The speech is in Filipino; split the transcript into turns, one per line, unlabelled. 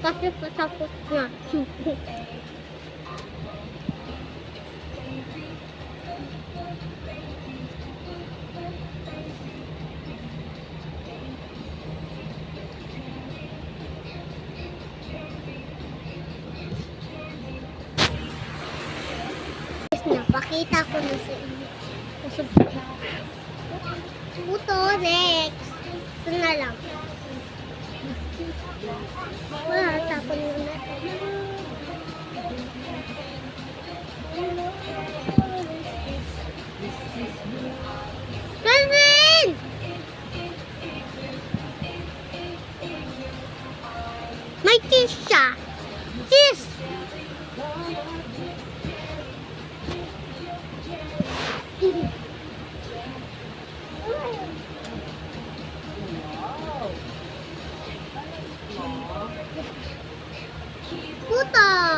Kasi patapos na. Napakita ko na sa inyo. Puto, next. Ito na lang. Wala, tapon mo na. Calvin! May cheese siya. Cheese! Puto!